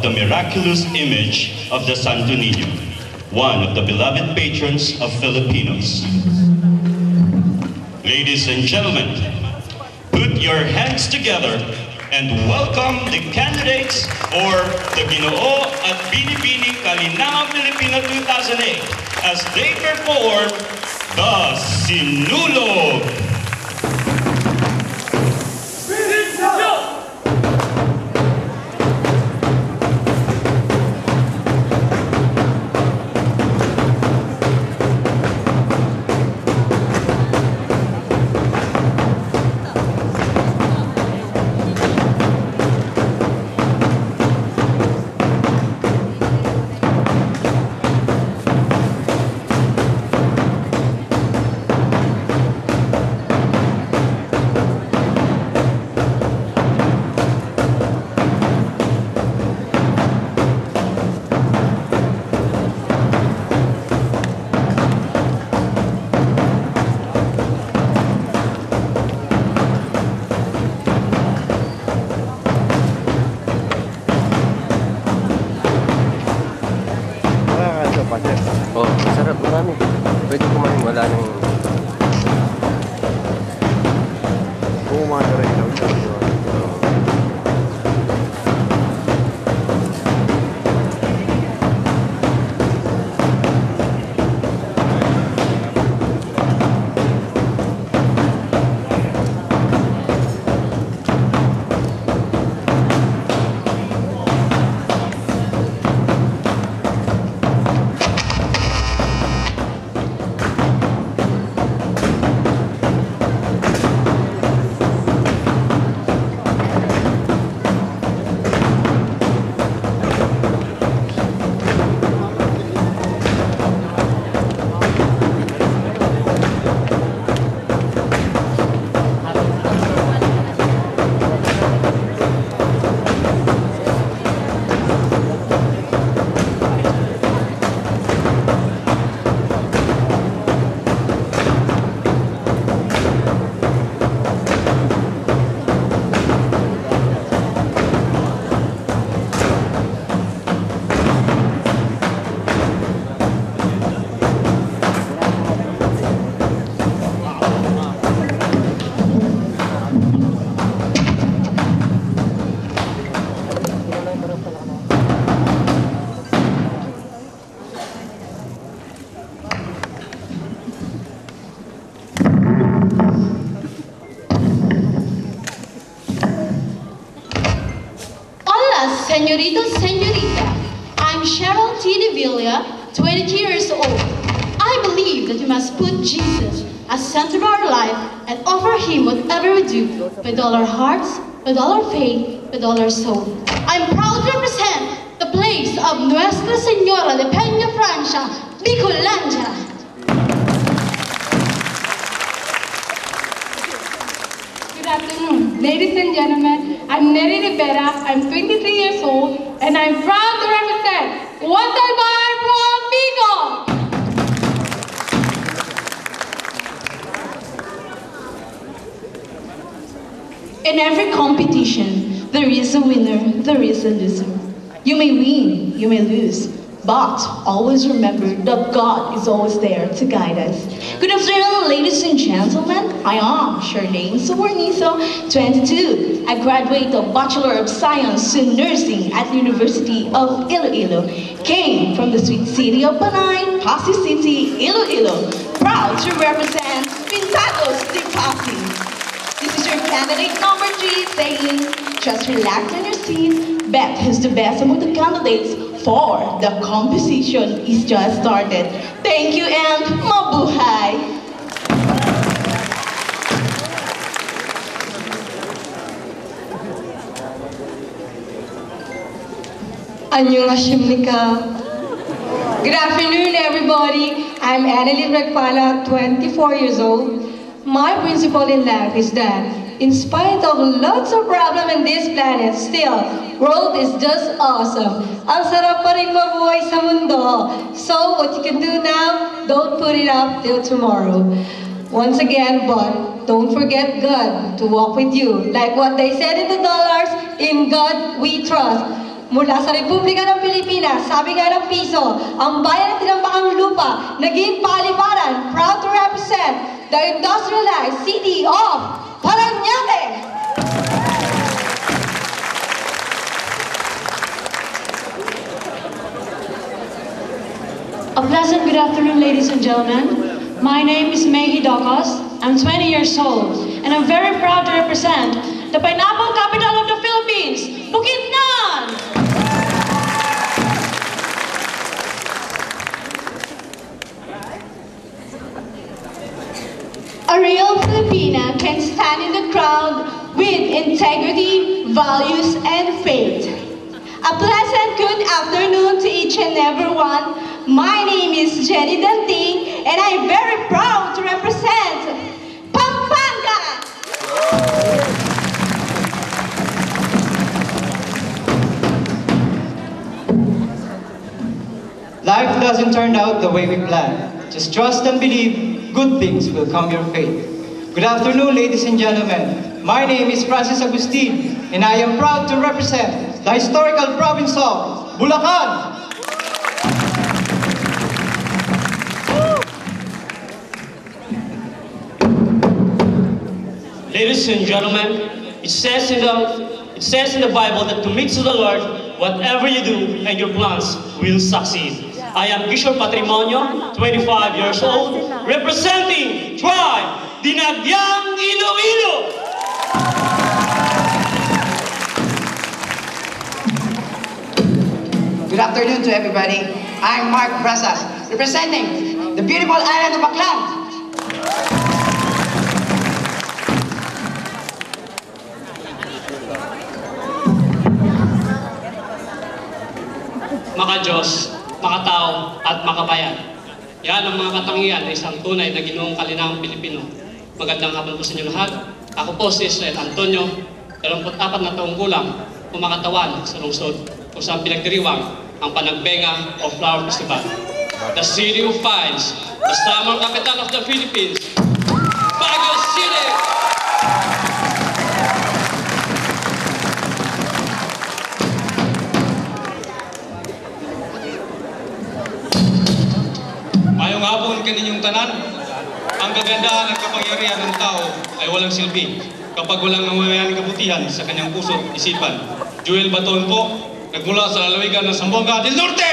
the miraculous image of the Santo Niño, one of the beloved patrons of Filipinos. Ladies and gentlemen, put your hands together and welcome the candidates for the Ginoo at Binibini Kalinanga Filipino 2008 as they perform the Sinulog. Oh, masarap, marami. Pwede kumain, wala nang... Kumain rin lang siya. Señoritos, señorita, I'm Cheryl T. Devilla, 22 years old. I believe that we must put Jesus as center of our life and offer Him whatever we do, with all our hearts, with all our faith, with all our soul. I'm proud to represent the place of Nuestra Señora de Peña Francia, Bicolandia. Good afternoon, ladies and gentlemen. I'm Neri Rivera, I'm 23 years old, and I'm proud to represent Waterbar from Bicol! In every competition, there is a winner, there is a loser. You may win, you may lose, but always remember that God is always there to guide us. Good afternoon, ladies and gentlemen. I am Charlene Sobornizo, 22. I graduate of Bachelor of Science in Nursing at the University of Iloilo. Came from the sweet city of Panay, Pasig City, Iloilo. Proud to represent Pintados de Pasig. This is your candidate number 3 saying, just relax in your seat. Bet who's the best among the candidates, for the competition is just started. Thank you and mabuhay! Annyeonghaseyo. Good afternoon, everybody. I'm Annalyn Ragpala, 24 years old. My principle in life is that, in spite of lots of problems in this planet, still, world is just awesome. Ang sarap pa rin mabuhay sa mundo. So, what you can do now, don't put it up till tomorrow. Once again, but don't forget God to walk with you. Like what they said in the dollars, in God we trust. Mula sa Republika ng Pilipinas, sabi nga ng piso, ang bayan na tinambakang lupa, naging paliparan, proud to represent the industrialized city of Parañaque. A pleasant good afternoon, ladies and gentlemen. My name is Maggie Docos. I'm 20 years old, and I'm very proud to represent the pineapple capital of the Philippines, Bukidnon! A real Filipina can stand in the crowd with integrity, values, and faith. A pleasant good afternoon to each and everyone. My name is Jenny Danting, and I'm very proud to represent Pampanga! Life doesn't turn out the way we plan. Just trust and believe good things will come your way. Good afternoon, ladies and gentlemen. My name is Francis Agustin, and I am proud to represent the historical province of Bulacan. Ladies and gentlemen, it says in the Bible that commit to the Lord whatever you do and your plans will succeed. I am Kishore Patrimonio, 25 years old, representing Tribe Dinagyang Iloilo. Good afternoon to everybody. I'm Mark Brasas, representing the beautiful island of Aklan. Maka-Diyos, makatao, at makabayan. Yan ang mga katangian ng isang tunay na ginoong kalinang Pilipino. Magandang hapon po sa inyo lahat. Ako po si Israel Antonio, 24 na taong gulang, kumakatawan sa lungsod kung saan pinagdiriwang ang Panagbenga o Flower Festival. The city of pines, the summer capital of the Philippines, Baguio City! Mayong hapon kaninyong tanan. Ang kagandahan at kapangyarihan ng tao ay walang silbi kapag walang nangyayaring kabutihan sa kanyang puso at isipan. Joel Baton po, nagmula sa lalawigan ng Zamboanga del Norte!